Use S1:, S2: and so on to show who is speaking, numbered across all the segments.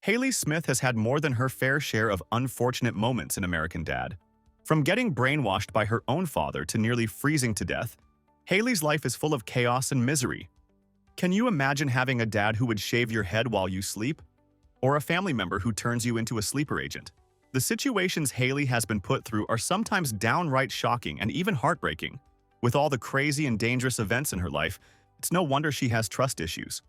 S1: Hayley Smith has had more than her fair share of unfortunate moments in American Dad. From getting brainwashed by her own father to nearly freezing to death, Hayley's life is full of chaos and misery. Can you imagine having a dad who would shave your head while you sleep? Or a family member who turns you into a sleeper agent? The situations Hayley has been put through are sometimes downright shocking and even heartbreaking. With all the crazy and dangerous events in her life, it's no wonder she has trust issues.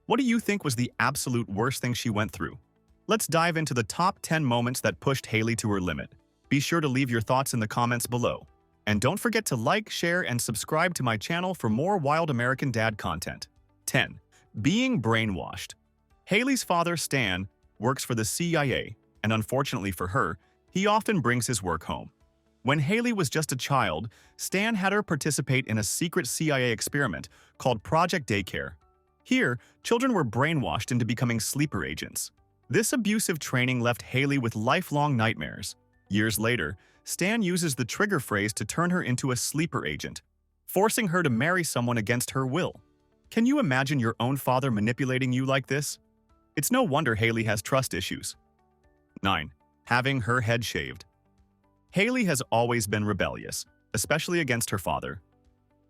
S1: What do you think was the absolute worst thing she went through? Let's dive into the top 10 moments that pushed Hayley to her limit. Be sure to leave your thoughts in the comments below. And don't forget to like, share, and subscribe to my channel for more Wild American Dad content. 10. Being brainwashed. Hayley's father, Stan, works for the CIA, and unfortunately for her, he often brings his work home. When Hayley was just a child, Stan had her participate in a secret CIA experiment called Project Daycare. Here, children were brainwashed into becoming sleeper agents. This abusive training left Hayley with lifelong nightmares. Years later, Stan uses the trigger phrase to turn her into a sleeper agent, forcing her to marry someone against her will. Can you imagine your own father manipulating you like this? It's no wonder Hayley has trust issues. 9. Having her head shaved. Hayley has always been rebellious, especially against her father.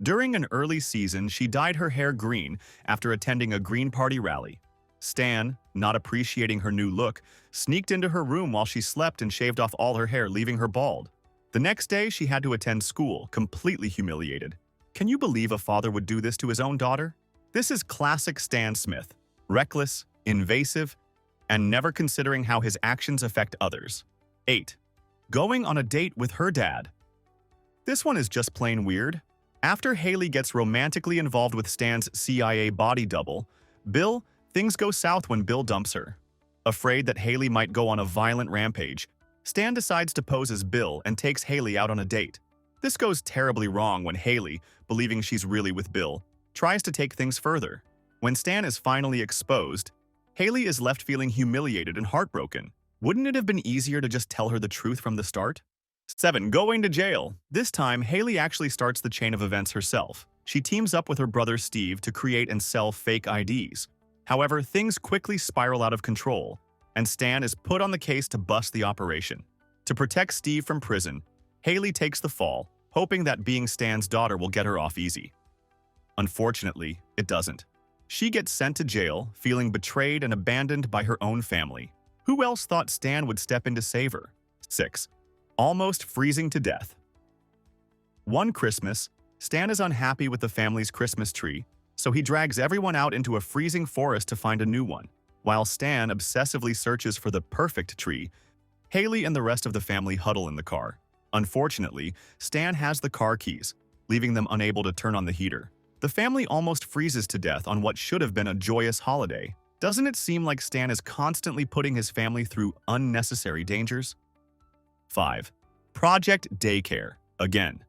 S1: During an early season, she dyed her hair green after attending a Green Party rally. Stan, not appreciating her new look, sneaked into her room while she slept and shaved off all her hair, leaving her bald. The next day, she had to attend school, completely humiliated. Can you believe a father would do this to his own daughter? This is classic Stan Smith. Reckless, invasive, and never considering how his actions affect others. 8. Going on a date with her dad. This one is just plain weird. After Hayley gets romantically involved with Stan's CIA body double, Bill, things go south when Bill dumps her. Afraid that Hayley might go on a violent rampage, Stan decides to pose as Bill and takes Hayley out on a date. This goes terribly wrong when Hayley, believing she's really with Bill, tries to take things further. When Stan is finally exposed, Hayley is left feeling humiliated and heartbroken. Wouldn't it have been easier to just tell her the truth from the start? 7. Going to jail. This time, Hayley actually starts the chain of events herself. She teams up with her brother Steve to create and sell fake IDs. However, things quickly spiral out of control, and Stan is put on the case to bust the operation. To protect Steve from prison, Hayley takes the fall, hoping that being Stan's daughter will get her off easy. Unfortunately, it doesn't. She gets sent to jail, feeling betrayed and abandoned by her own family. Who else thought Stan would step in to save her? 6. Almost freezing to death. One Christmas, Stan is unhappy with the family's Christmas tree, so he drags everyone out into a freezing forest to find a new one. While Stan obsessively searches for the perfect tree, Hayley and the rest of the family huddle in the car. Unfortunately, Stan has the car keys, leaving them unable to turn on the heater. The family almost freezes to death on what should have been a joyous holiday. Doesn't it seem like Stan is constantly putting his family through unnecessary dangers? 5. Project Daycare. Again.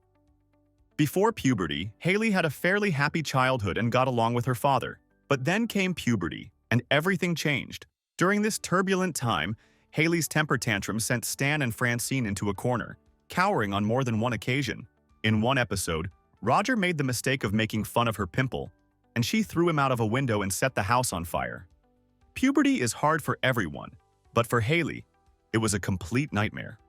S1: Before puberty, Hayley had a fairly happy childhood and got along with her father. But then came puberty, and everything changed. During this turbulent time, Hayley's temper tantrum sent Stan and Francine into a corner, cowering on more than one occasion. In one episode, Roger made the mistake of making fun of her pimple, and she threw him out of a window and set the house on fire. Puberty is hard for everyone, but for Hayley, it was a complete nightmare.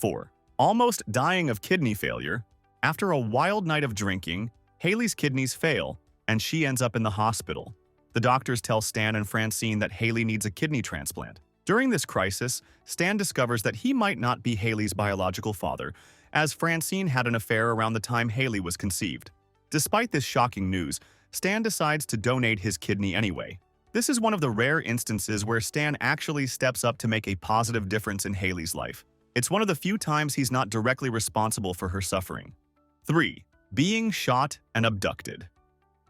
S1: 4. Almost dying of kidney failure. After a wild night of drinking, Hayley's kidneys fail, and she ends up in the hospital. The doctors tell Stan and Francine that Hayley needs a kidney transplant. During this crisis, Stan discovers that he might not be Hayley's biological father, as Francine had an affair around the time Hayley was conceived. Despite this shocking news, Stan decides to donate his kidney anyway. This is one of the rare instances where Stan actually steps up to make a positive difference in Hayley's life. It's one of the few times he's not directly responsible for her suffering. 3. Being shot and abducted.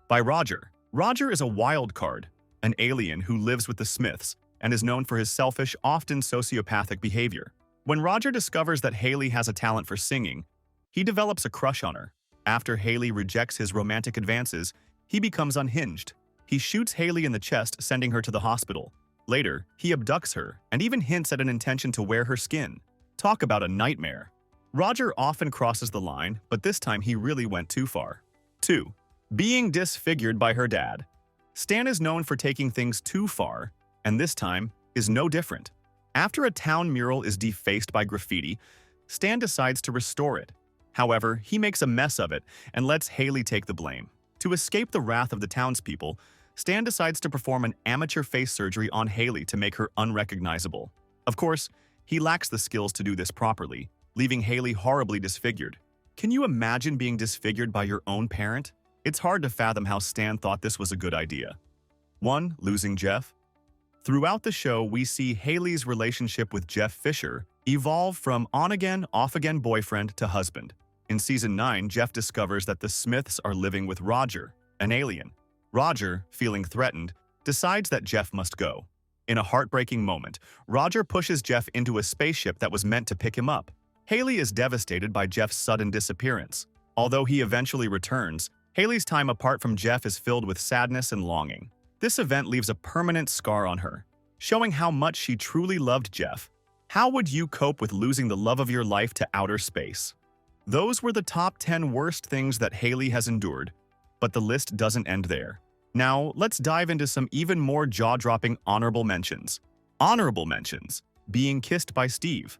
S1: By Roger. Roger is a wild card, an alien who lives with the Smiths and is known for his selfish, often sociopathic behavior. When Roger discovers that Hayley has a talent for singing, he develops a crush on her. After Hayley rejects his romantic advances, he becomes unhinged. He shoots Hayley in the chest, sending her to the hospital. Later, he abducts her and even hints at an intention to wear her skin. Talk about a nightmare. Roger often crosses the line, but this time he really went too far. 2. Being disfigured by her dad. Stan is known for taking things too far, and this time, is no different. After a town mural is defaced by graffiti, Stan decides to restore it. However, he makes a mess of it and lets Hayley take the blame. To escape the wrath of the townspeople, Stan decides to perform an amateur face surgery on Hayley to make her unrecognizable. Of course, he lacks the skills to do this properly, leaving Hayley horribly disfigured. Can you imagine being disfigured by your own parent? It's hard to fathom how Stan thought this was a good idea. 1. Losing Jeff. Throughout the show, we see Hayley's relationship with Jeff Fisher evolve from on-again, off-again boyfriend to husband. In Season 9, Jeff discovers that the Smiths are living with Roger, an alien. Roger, feeling threatened, decides that Jeff must go. In a heartbreaking moment, Roger pushes Jeff into a spaceship that was meant to pick him up. Hayley is devastated by Jeff's sudden disappearance. Although he eventually returns, Hayley's time apart from Jeff is filled with sadness and longing. This event leaves a permanent scar on her, showing how much she truly loved Jeff. How would you cope with losing the love of your life to outer space? Those were the top 10 worst things that Hayley has endured, but the list doesn't end there. Now, let's dive into some even more jaw-dropping honorable mentions. Honorable mentions: being kissed by Steve.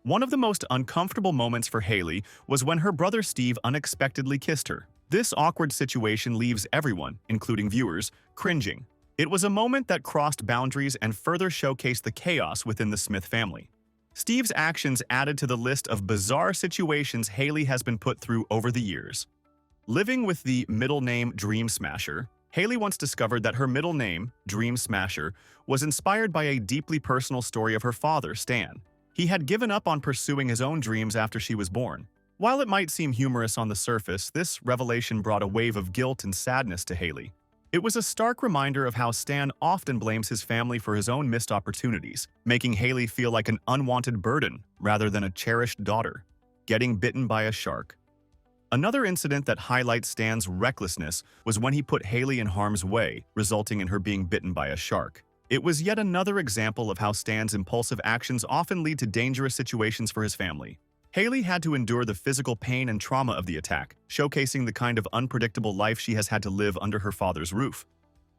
S1: One of the most uncomfortable moments for Hayley was when her brother Steve unexpectedly kissed her. This awkward situation leaves everyone, including viewers, cringing. It was a moment that crossed boundaries and further showcased the chaos within the Smith family. Steve's actions added to the list of bizarre situations Hayley has been put through over the years. Living with the middle name Dream Smasher, Hayley once discovered that her middle name, Dream Smasher, was inspired by a deeply personal story of her father, Stan. He had given up on pursuing his own dreams after she was born. While it might seem humorous on the surface, this revelation brought a wave of guilt and sadness to Hayley. It was a stark reminder of how Stan often blames his family for his own missed opportunities, making Hayley feel like an unwanted burden rather than a cherished daughter. Getting bitten by a shark. Another incident that highlights Stan's recklessness was when he put Hayley in harm's way, resulting in her being bitten by a shark. It was yet another example of how Stan's impulsive actions often lead to dangerous situations for his family. Hayley had to endure the physical pain and trauma of the attack, showcasing the kind of unpredictable life she has had to live under her father's roof.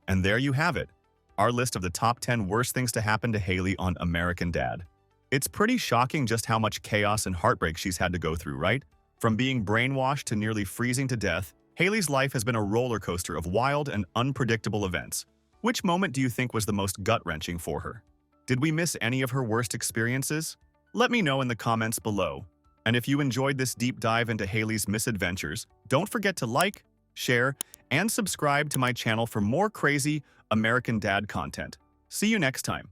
S1: And there you have it, our list of the top 10 worst things to happen to Hayley on American Dad. It's pretty shocking just how much chaos and heartbreak she's had to go through, right? From being brainwashed to nearly freezing to death, Hayley's life has been a roller coaster of wild and unpredictable events. Which moment do you think was the most gut-wrenching for her? Did we miss any of her worst experiences? Let me know in the comments below. And if you enjoyed this deep dive into Hayley's misadventures, don't forget to like, share, and subscribe to my channel for more crazy American Dad content. See you next time.